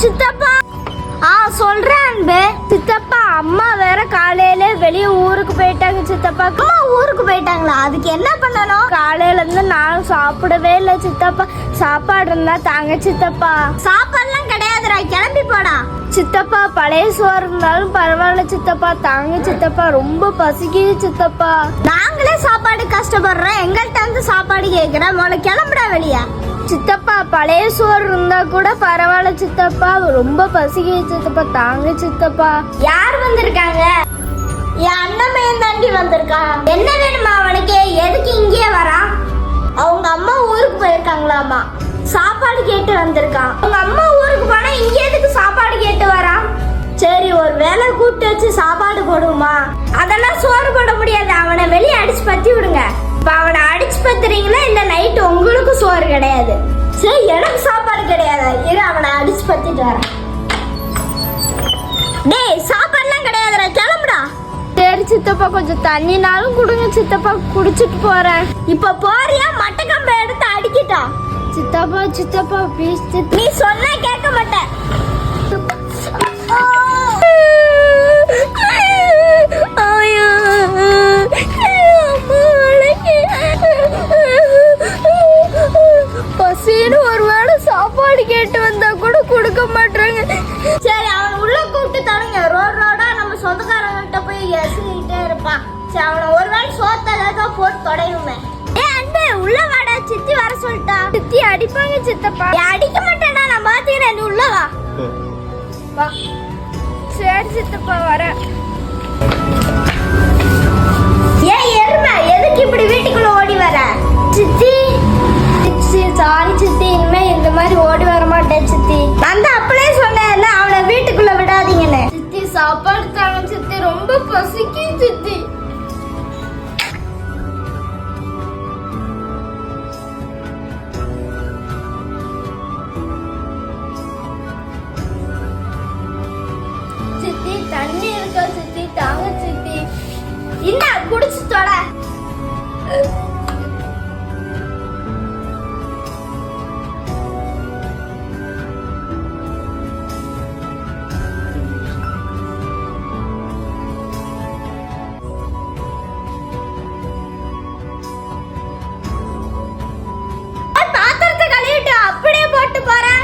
சித்தப்பா. சொல்றேன் அன்பு. சித்தப்பா அம்மா வேற காலையில வெளியே ஊருக்கு போயிட்டாங்க சித்தப்பா. அம்மா ஊருக்கு போயிட்டாங்களா? அதுக்கு என்ன பண்ணணும்? காலையில இருந்து நானும் சாப்பிடவே இல்லை சித்தப்பா. சாப்பாடு இருந்தா தாங்க சித்தப்பா. சாப்பாடுலாம் கிடையாதுடா, கிளம்பி போடா. சித்தப்பா பழைய சோறு இருந்தாலும் பரவாயில்ல சித்தப்பா, தாங்க சித்தப்பா, ரொம்ப பசிக்குது சித்தப்பா. நாங்களே சாப்பாடு கஷ்டப்படுறோம், எங்கள்கிட்ட வந்து சாப்பாடு கேட்கிறேன். முதல்ல கிளம்புடா வெளியே. சித்தப்பா பழைய சோறு இருந்தா கூட பரவாயில்ல சித்தப்பா, ரொம்ப பசிக்குது சித்தப்பா, தாங்க சித்தப்பா. யார் வந்திருக்காங்க? என் அண்ணன் தாண்டி வந்திருக்கான். என்ன வேணுமா அவனுக்கு? எதுக்கு இங்கே வரான்? அவங்க அம்மா ஊருக்கு போயிருக்காங்களாமா, சாப்பாடு கேட்டு வந்திருக்கான். அவங்க அம்மா ஊருக்கு போனா இங்க எதுக்கு சாப்பாடு கேட்டு வரான்? சரி ஒரு வேலை கூப்பிட்டு வச்சு சாப்பாடு போடுவோமா? அதெல்லாம் சோறு போட முடியாது, அவனை வெளியே அடிச்சு பத்தி விடுங்க. இப்ப அவனை அடிச்சு பத்துறீங்களா இல்ல நைட்டு உங்களுக்கு சோறு கிடையாது? சரி எனக்கு சாப்பாடு கிடையாது, இரு அவனை அடிச்சு பத்திட்டு வரேன். டேய் சாப்பாடுலாம் கிடையாதுடா, கிளம்புடா. சரி சித்தப்பா, கொஞ்சம் தண்ணினாலும் கொடுங்க சித்தப்பா, குடிச்சிட்டு போறேன். இப்ப போறியா? மட்டக்கம்ப எடுத்து அடிக்கிட்டா. சித்தப்பா சித்தப்பா ப்ளீஸ். நீ சொன்னா கேட்க மாட்டேன். பசின்னு ஒருவேளை சாப்பாடு கேட்டு வந்தா கூட கொடுக்க மாட்டாங்க. சரி அவன் உள்ள கூப்பிட்டு தருங்க. ரோடா நம்ம சொந்தக்காரங்கிட்ட போய் எசிக்கிட்டே இருப்பான். சரி அவனை ஒருவேளை சோத்ததான் போட்டு தொடையுமே. அன்பே உள்ள வாடா, சித்தி வர சொல்லிட்டா. சித்தி அடிப்பாங்க சித்தப்பா. அடிக்க மாட்டேன்டா, நான் பாத்துக்கிறேன், நீ உள்ள வா. வா. சரி சித்தப்பா வர. ஏன் எருமை எதுக்கு இப்படி வீட்டுக்குள்ள ஓடி வர? சித்தி சாரி சித்தி, இனிமே இந்த மாதிரி ஓடி வர மாட்டேன் சித்தி. அந்த அப்பளே சொன்னேன்ல அவனை வீட்டுக்குள்ள விடாதீங்கன்னு. சித்தி சாப்பாடு தாங்க சித்தி, ரொம்ப பசிக்கு சித்தி. சித்தி தண்ணி இருக்கா சித்தி, தாங்க சித்தி. இந்த குடிச்சு தொட. பாத்திரத்தை கழுவிட்டு அப்படியே போட்டு போறேன்.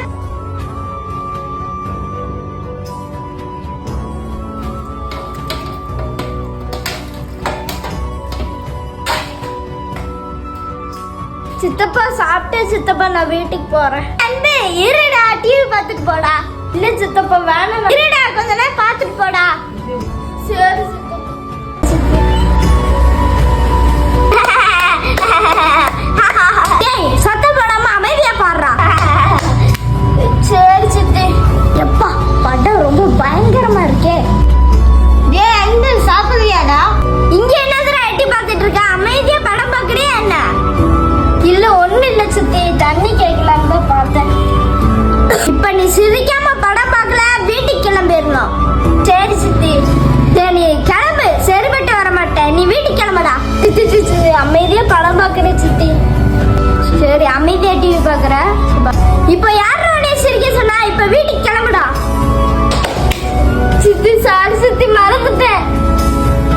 சித்தப்பா சாப்பிட்டேன் சித்தப்பா, நான் வீட்டுக்கு போறேன். அன்பே இருடா, டிவி பார்த்துட்டு போடா. இல்ல சித்தப்பா வேணாம், இருடா கொஞ்ச நேரம் பார்த்துட்டு போடா. சரி சத்தம் போடாம அமைதியா பாடுறா. சரி சித்தி. எப்பா படம் ரொம்ப பயங்கரமா இருக்கே. டேய் அன்பு சாப்பிடுறியாடா? இங்க என்னதுடா எட்டி பார்த்துட்டு இருக்க? அமைதியா படம் பார்க்கறியா என்ன? இல்ல ஒண்ணு இல்ல சித்தி, தண்ணி கேட்கலான்னு தான் பார்த்தேன். இப்ப நீ சிரிக்காம படம் பார்க்கல, வீட்டுக்கு கிளம்பிடணும். சரி சித்தி. சரி நீ கிளம்பு, சரிபட்டு வர மாட்டேன், நீ வீட்டுக்கு கிளம்புடா. சித்தி சித்தி அமைதியா படம் பார்க்கறேன் சித்தி. சரி அமைதியா டிவி பார்க்கற. இப்ப யாரும் உன்னை சிரிக்க சொன்னா? இப்ப வீட்டுக்கு கிளம்புடா. சித்தி சாரி சித்தி, மறந்துட்டேன்.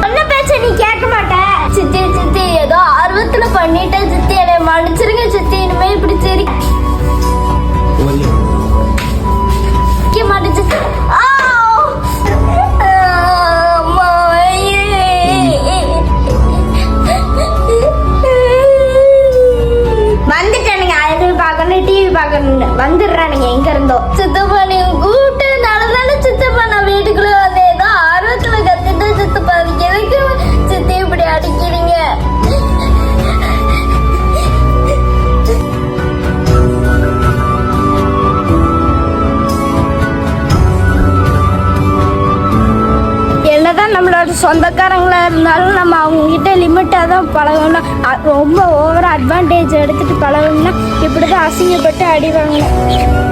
ஒன்ன பேச்ச நீ கேட்க மாட்ட. சித்தி சித்தி ஏதோ ஆர்வத்துல பண்ணிட்டேன் சித்தி, என்னை மன்னிச்சிருங்க சித்தி. இனிமே இப்படி சரி மாட்டேன் சித்தி. வந்துட்டானுங்க, அது பார்க்கணும் டிவி பார்க்கணும் வந்துடுறானுங்க எங்க இருந்தோ. சித்தப்பா நீங்க கூப்பிட்டு நல்லதானே சித்தப்பா, நான் வீட்டுக்குள்ள வந்து ஏதோ ஆர்வத்துல கத்துட்டு சித்தப்பா, அதுக்கு எதுக்கு சித்தி இப்படி அடிக்கிறீங்க? என்னதான் நம்மளோட சொந்தக்காரங்களா இருந்தாலும் நம்ம அவங்க கிட்ட லிமிட்டா தான் பழகணும். ரொம்ப ஓவரா அட்வான்டேஜ் எடுத்துட்டு பழகணும்னா இப்படிதான் அசிங்கப்பட்டு அடி வாங்கணும்.